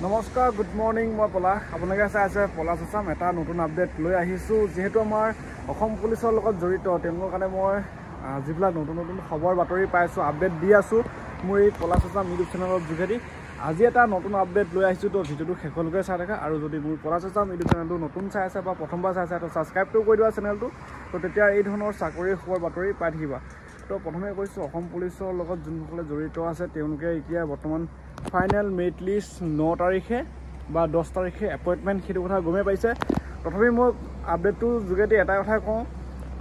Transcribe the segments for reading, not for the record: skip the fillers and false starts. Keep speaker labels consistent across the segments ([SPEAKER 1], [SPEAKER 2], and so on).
[SPEAKER 1] নমস্কাৰ, good morning. মই পলাশ, আপোনালোকে চাই আছে পলাশ আছাম। এটা নতুন আপডেট লৈ আহিছোঁ। যিহেতু আমাৰ অসম পুলিচৰ লগত জড়িত, তেওঁলোকৰ কাৰণে মই যিবিলাক নতুন নতুন খবৰ বাতৰি পাইছোঁ, আপডেট দি আছোঁ মোৰ এই পলাশ আছাম ইউটিউব চেনেলৰ যোগেদি। আজি এটা নতুন আপডেট লৈ আহিছোঁ, তো ভিডিঅ'টো শেষলৈকে চাই থাকা। আৰু যদি মোৰ পলাশ আছাম ইউটিউব চেনেলটো নতুন চাই আছে বা প্ৰথমবাৰ চাই আছে, তো ছাবস্ক্ৰাইবটো কৰি দিবা চেনেলটো। তো তেতিয়া এই ধৰণৰ চাকৰিৰ খবৰ বাতৰি পাই থাকিবা। তো প্ৰথমে কৈছোঁ, অসম পুলিচৰ লগত যোনসকলে জড়িত আছে তেওঁলোকে এতিয়া বৰ্তমান ফাইনেল মেৰিট লিষ্ট 9 তাৰিখে বা 10 তাৰিখে এপইণ্টমেণ্ট, সেইটো কথা গমেই পাইছে। তথাপি মই আপডেটটোৰ যোগেদি এটা কথা কওঁ,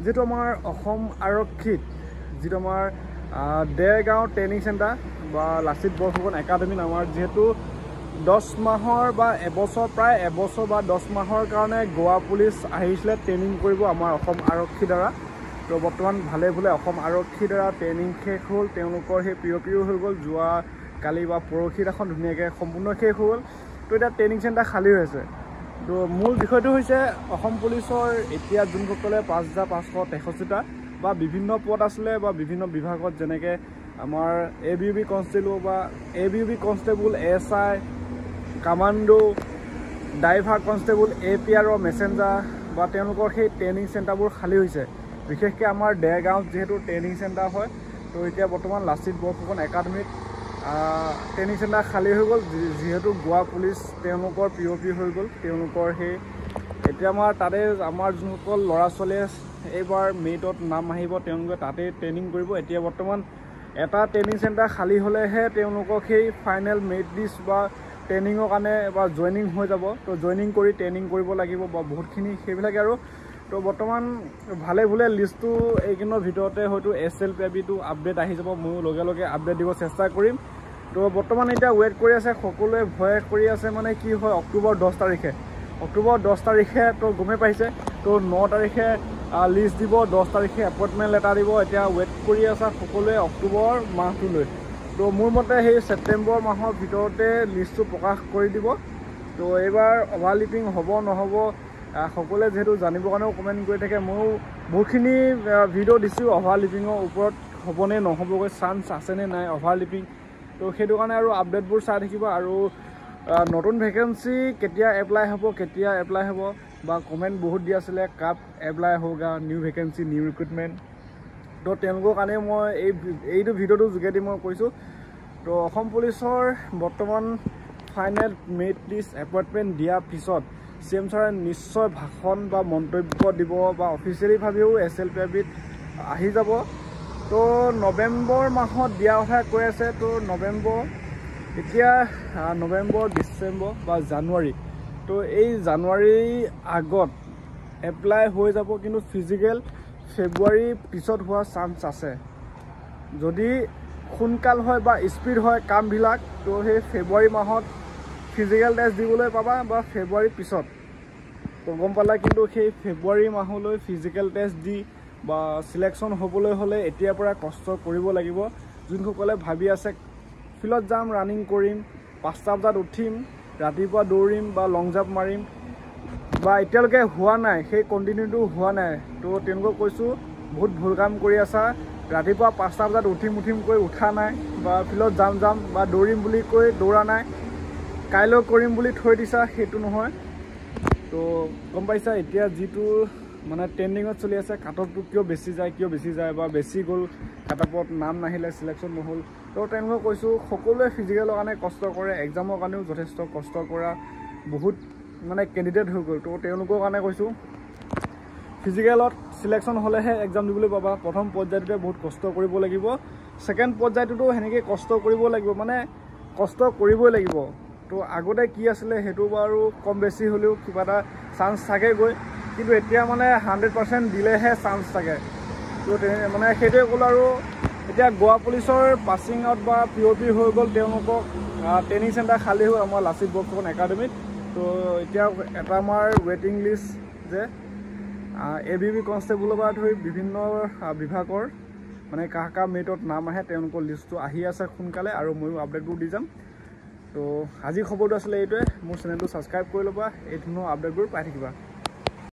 [SPEAKER 1] যিটো আমাৰ অসম আৰক্ষীত যিটো আমাৰ দেৰগাঁও ট্ৰেইনিং চেণ্টাৰ বা লাচিত বৰফুকন একাডেমীত আমাৰ যিহেতু 10 মাহৰ বা এবছৰ, প্ৰায় এবছৰ বা 10 মাহৰ কাৰণে গোৱা পুলিচ আহিছিলে ট্ৰেইনিং কৰিব আমাৰ অসম আৰক্ষীৰ দ্বাৰা। তো বৰ্তমান ভালে ভুলে অসম আৰক্ষীৰ দ্বাৰা ট্ৰেইনিং শেষ হ'ল। তেওঁলোকৰ সেই পিঅ' হৈ গ'ল। যোৱা কালি বা পৰহিদিনাখন ধুনীয়াকৈ সম্পূৰ্ণ শেষ হৈ গ'ল। তো এতিয়া ট্ৰেইনিং চেণ্টাৰ খালী হৈ আছে। তো মূল বিষয়টো হৈছে অসম পুলিচৰ এতিয়া যোনসকলে 5563টা বা বিভিন্ন পদ আছিলে বা বিভিন্ন বিভাগত, যেনেকৈ আমাৰ ABUB কনষ্টেবল বা ABUB constable, SI, commando, driver constable, APR messenger বা তেওঁলোকৰ সেই ট্ৰেইনিং চেণ্টাৰবোৰ খালী হৈছে। বিশেষকৈ আমাৰ দেৰগাঁৱত যিহেতু ট্ৰেইনিং চেণ্টাৰ হয়, তো এতিয়া বৰ্তমান লাচিত বৰফুকন একাডেমীত ট্ৰেইনিং চেণ্টাৰ খালী হৈ গ'ল। যিহেতু গোৱা পুলিচ তেওঁলোকৰ পিঅ' হৈ গ'ল, তেওঁলোকৰ সেই এতিয়া আমাৰ তাতে আমাৰ যোনসকল ল'ৰা ছোৱালীয়ে এইবাৰ মেৰিটত নাম আহিব, তেওঁলোকে তাতেই ট্ৰেইনিং কৰিব। এতিয়া বৰ্তমান এটা ট্ৰেইনিং চেণ্টাৰ খালী হ'লেহে তেওঁলোকক সেই ফাইনেল মেৰিট লিষ্ট বা ট্ৰেইনিঙৰ কাৰণে বা জইনিং হৈ যাব। তো জইনিং কৰি ট্ৰেইনিং কৰিব লাগিব বা বহুতখিনি সেইবিলাকে আৰু। তো বৰ্তমান ভালে ভুলে লিষ্টটো এইকেইদিনৰ ভিতৰতে হয়তো SLPIBটো আপডেট আহি যাব। ময়ো লগে লগে আপডেট দিব চেষ্টা কৰিম। তো বৰ্তমান এতিয়া ৱেইট কৰি আছে, সকলোৱে ভয় কৰি আছে, মানে কি হয় অক্টোবৰ 10 তাৰিখে তো গমেই পাইছে। তো 9 তাৰিখে লিষ্ট দিব, 10 তাৰিখে এপইণ্টমেণ্ট লেটাৰ দিব। এতিয়া ৱেইট কৰি আছে সকলোৱে অক্টোবৰ মাহটোলৈ। তো মোৰ মতে সেই ছেপ্টেম্বৰ মাহৰ ভিতৰতে লিষ্টটো প্ৰকাশ কৰি দিব। তো এইবাৰ অভাৰলিপিং হ'ব নহ'ব সকলোৱে যিহেতু জানিবৰ কাৰণেও কমেণ্ট কৰি থাকে। ময়ো বহুতখিনি ভিডিঅ' দিছোঁ অভাৰলিপিঙৰ ওপৰত, হ'বনে নহ'বগৈ, চান্স আছেনে নাই অভাৰলিপিং। তো সেইটো কাৰণে আৰু আপডেটবোৰ চাই থাকিব। আৰু নতুন ভেকেঞ্চি কেতিয়া এপ্লাই হ'ব বা কমেণ্ট বহুত দি আছিলে, কাপ এপ্লাই হোগা, নিউ ভেকেঞ্চি, নিউ ৰিক্ৰুটমেণ্ট। তো তেওঁলোকৰ কাৰণে মই এইটো ভিডিঅ'টোৰ যোগেদি মই কৈছোঁ। তো অসম পুলিচৰ বৰ্তমান ফাইনেল মেৰিট লিষ্ট এপইণ্টমেণ্ট দিয়াৰ পিছত CM ছাৰে নিশ্চয় ভাষণ বা মন্তব্য দিব বা অফিচিয়েলিভাৱেও SLPIBত আহি যাব। তো নৱেম্বৰ মাহত দিয়া কথা কৈ আছে। তো এতিয়া নৱেম্বৰ, ডিচেম্বৰ বা জানুৱাৰী, তো এই জানুৱাৰীৰ আগত এপ্লাই হৈ যাব। কিন্তু ফিজিকেল ফেব্ৰুৱাৰীৰ পিছত হোৱাৰ চান্স আছে। যদি সোনকাল হয় বা স্পীড হয় কামবিলাক, তো সেই ফেব্ৰুৱাৰী মাহত ফিজিকেল টেষ্ট দিবলৈ পাবা বা ফেব্ৰুৱাৰীৰ পিছত। তো গম পালা। কিন্তু সেই ফেব্ৰুৱাৰী মাহলৈ ফিজিকেল টেষ্ট দি বা চিলেকশ্যন হ'বলৈ হ'লে এতিয়াৰ পৰা কষ্ট কৰিব লাগিব। যোনসকলে ভাবি আছে ফিল্ডত যাম, ৰানিং কৰিম, 5টা বজাত উঠিম, ৰাতিপুৱা দৌৰিম বা লং জাম্প মাৰিম, বা এতিয়ালৈকে হোৱা নাই, সেই কণ্টিনিউটো হোৱা নাই, তো তেওঁলোকক কৈছোঁ বহুত ভুল কাম কৰি আছা। ৰাতিপুৱা 5টা বজাত উঠিম কৈ উঠা নাই, বা ফিল্ডত যাম বা দৌৰিম বুলি কৈ দৌৰা নাই, কাইলৈ কৰিম বুলি থৈ দিছা, সেইটো নহয়। তো গম পাইছা এতিয়া যিটো মানে ট্ৰেণ্ডিঙত চলি আছে, কাটঅফটো কিয় বেছি যায় বা বেছি গ'ল, কাটঅফত নাম নাহিলে, চিলেকশ্যন নহ'ল। তো তেওঁলোকক কৈছোঁ সকলোৱে ফিজিকেলৰ কাৰণে কষ্ট কৰে, এক্সামৰ কাৰণেও যথেষ্ট কষ্ট কৰা বহুত মানে কেণ্ডিডেট হৈ গ'ল। তো তেওঁলোকৰ কাৰণে কৈছোঁ ফিজিকেলত চিলেকশ্যন হ'লেহে এক্সাম দিবলৈ পাবা। প্ৰথম পৰ্যায়টোতে বহুত কষ্ট কৰিব লাগিব, ছেকেণ্ড পৰ্যায়টোতো সেনেকৈ কষ্ট কৰিব লাগিব, মানে কষ্ট কৰিবই লাগিব। তো আগতে কি আছিলে সেইটো বাৰু কম বেছি হ'লেও কিবা এটা চান্স থাকেগৈ, কিন্তু এতিয়া মানে 100% দিলেহে চান্স থাকে। তো মানে সেইটোৱে ক'লোঁ। আৰু এতিয়া গোৱা পুলিচৰ পাছিং আউট বা পিঅ' হৈ গ'ল, তেওঁলোকক ট্ৰেইনিং চেণ্টাৰ খালী হ'ল আমাৰ লাচিত বৰফুকন একাডেমীত। তো এতিয়া এটা আমাৰ ৱেইটিং লিষ্ট যে ABUB কনষ্টেবলৰ পৰা ধৰি বিভিন্ন বিভাগৰ মানে কাৰ মেৰিটত নাম আহে, তেওঁলোকৰ লিষ্টটো আহি আছে সোনকালে, আৰু ময়ো আপডেটবোৰ দি যাম। তো আজিৰ খবৰটো আছিলে এইটোৱে। মোৰ চেনেলটো ছাবস্ক্ৰাইব কৰি ল'বা, এই ধৰণৰ আপডেটবোৰ পাই থাকিবা।